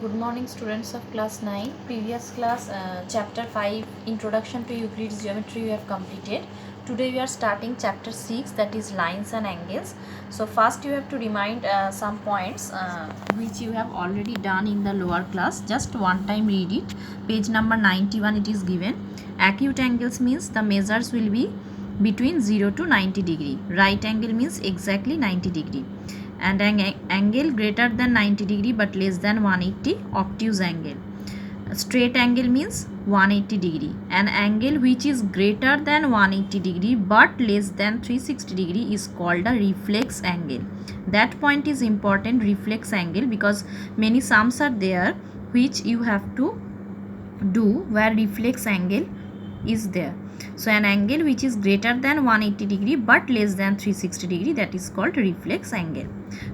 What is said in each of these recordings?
Good morning, students of class 9. Previous class, chapter 5, Introduction to Euclid's Geometry, you have completed. Today we are starting chapter 6, that is lines and angles. So first you have to remind some points which you have already done in the lower class. Just one time read it. Page number 91 it is given. Acute angles means the measures will be between 0 to 90 degree. Right angle means exactly 90 degree. And an angle greater than 90 degree but less than 180, obtuse angle. A straight angle means 180 degree. An angle which is greater than 180 degree but less than 360 degree is called a reflex angle. That point is important, reflex angle, because many sums are there which you have to do where reflex angle is there. So an angle which is greater than 180 degree but less than 360 degree, that is called reflex angle.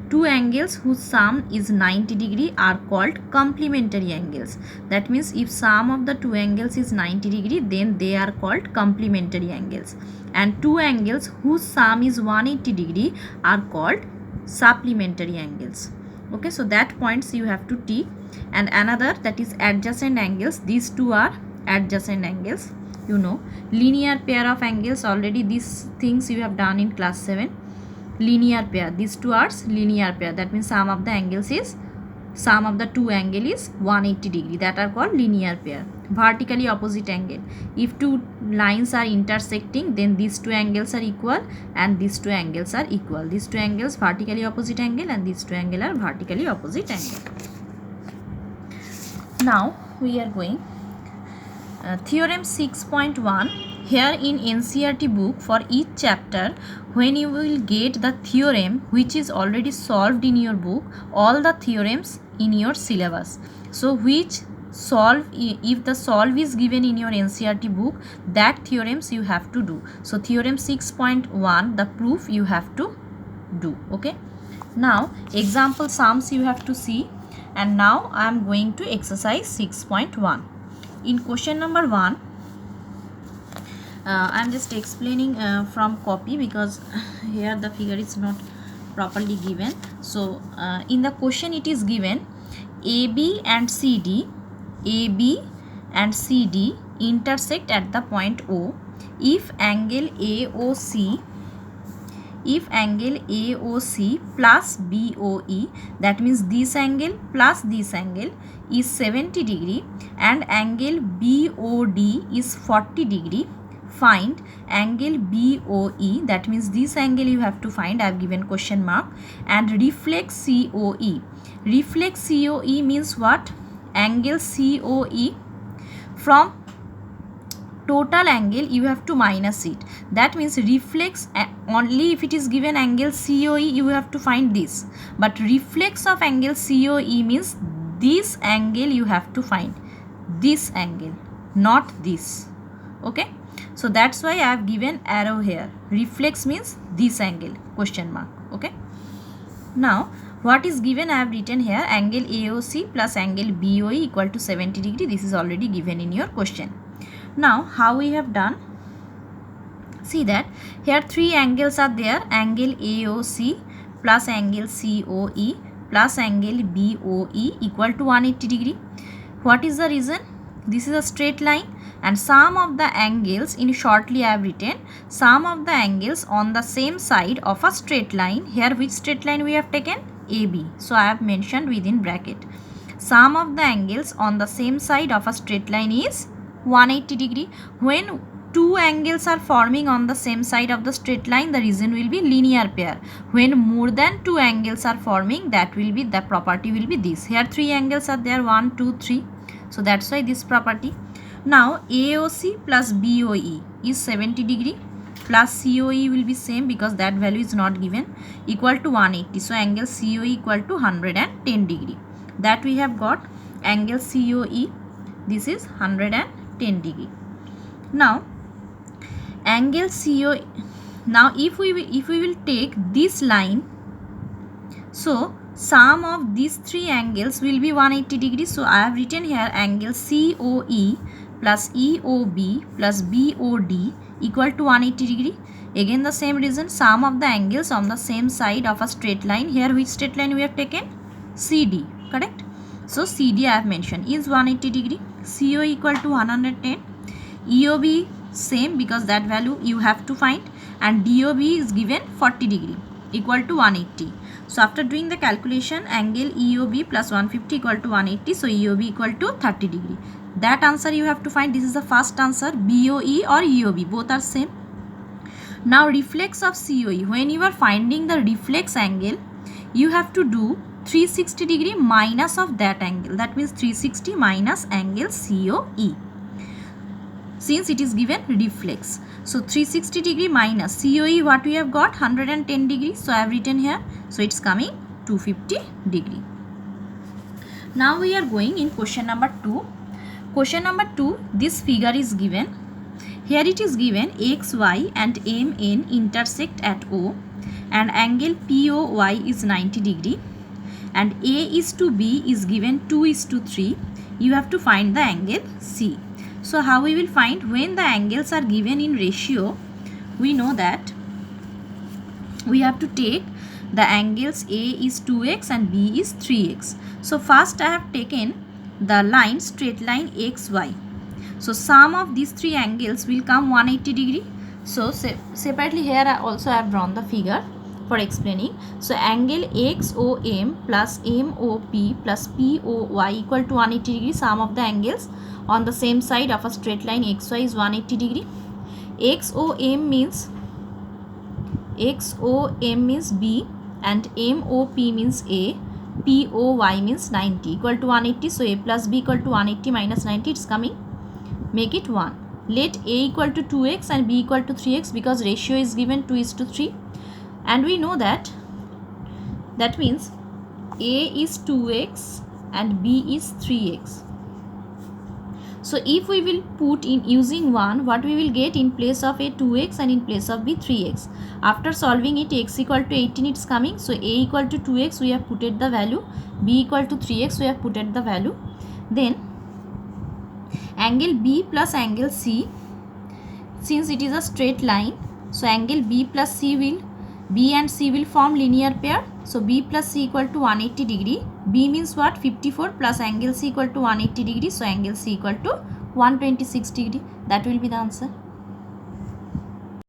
Two angles whose sum is 90 degree are called complementary angles. That means if sum of the two angles is 90 degree, then they are called complementary angles. And two angles whose sum is 180 degree are called supplementary angles. Okay, so that points you have to tick. And another, that is adjacent angles. These two are adjacent angles. You know, linear pair of angles, already these things you have done in class 7. Linear pair, these two are linear pair, that means sum of the two angle is 180 degree, that are called linear pair. Vertically opposite angle, if two lines are intersecting, then these two angles are equal and these two angles are equal. These two angles vertically opposite angle and these two angles are vertically opposite angle. Now we are going theorem 6.1. Here in NCERT book, for each chapter, when you will get the theorem which is already solved in your book, all the theorems in your syllabus. So which solve, if the solve is given in your NCERT book, that theorems you have to do. So theorem 6.1, the proof you have to do. Okay. Now example sums you have to see. And now I am going to exercise 6.1. In question number 1, I am just explaining from copy because here the figure is not properly given. So in the question it is given AB and CD intersect at the point O if angle AOC plus BOE, that means this angle plus this angle is 70 degree and angle BOD is 40 degree, find angle BOE, that means this angle you have to find. I have given question mark. And reflex COE. Reflex COE means what? Angle COE from total angle you have to minus it. That means reflex only if it is given angle COE you have to find this, but reflex of angle COE means this angle you have to find, this angle, not this. Okay, so that's why I have given arrow here. Reflex means this angle, question mark. Okay, now what is given, I have written here angle AOC plus angle BOE equal to 70 degree. This is already given in your question. Now how we have done, see that here three angles are there, angle AOC plus angle COE plus angle BOE equal to 180 degree. What is the reason? This is a straight line and sum of the angles, in shortly I have written sum of the angles on the same side of a straight line. Here which straight line we have taken? AB. So I have mentioned within bracket. Sum of the angles on the same side of a straight line is 180 degree. When two angles are forming on the same side of the straight line, the reason will be linear pair. When more than two angles are forming, that will be, the property will be this. Here three angles are there, 1 2 3, so that's why this property. Now AOC plus BOE is 70 degree plus COE will be same because that value is not given, equal to 180. So angle COE equal to 110 degree. That we have got angle COE, this is 110 degree. Now angle COE, now if we will take this line, so sum of these three angles will be 180 degree. So I have written here angle COE plus EOB plus BOD equal to 180 degree. Again the same reason, sum of the angles on the same side of a straight line. Here which straight line we have taken? CD, correct? So CD I have mentioned is 180 degree, CO equal to 110, EOB same because that value you have to find, and DOB is given 40 degree equal to 180. So after doing the calculation, angle EOB plus 150 equal to 180, so EOB equal to 30 degree. That answer you have to find. This is the first answer. BOE or EOB both are same. Now reflex of COE. When you are finding the reflex angle, you have to do 360 degree minus of that angle. That means 360 minus angle COE. Since it is given reflex. So 360 degree minus COE, what we have got? 110 degree. So I have written here. So it's coming 250 degree. Now we are going in question number 2. Question number 2, this figure is given. Here it is given X, Y and MN intersect at O, and angle POY is 90 degree, and A is to B is given 2:3. You have to find the angle C. So how we will find? When the angles are given in ratio, we know that we have to take the angles A is 2x and B is 3x. So first I have taken the line, straight line XY. So sum of these three angles will come 180 degree. So separately here also I have drawn the figure for explaining. So angle XOM plus MOP plus POY equal to 180 degree. Sum of the angles on the same side of a straight line XY is 180 degree. XOM means B and MOP means A. POY means 90 equal to 180. So A plus B equal to 180 minus 90, it's coming. Make it 1. Let A equal to 2x and B equal to 3x because ratio is given 2:3. And we know that means A is 2x and B is 3x. So if we will put in using 1, what we will get in place of A 2x and in place of B 3x. After solving it, x equal to 18 it's coming. So A equal to 2x we have put it the value, B equal to 3x we have put it the value. Then angle B plus angle C, since it is a straight line, so angle B plus C will, B and C will form linear pair. So B plus C equal to 180 degree. B means what? 54 plus angle C equal to 180 degree. So angle C equal to 126 degree. That will be the answer.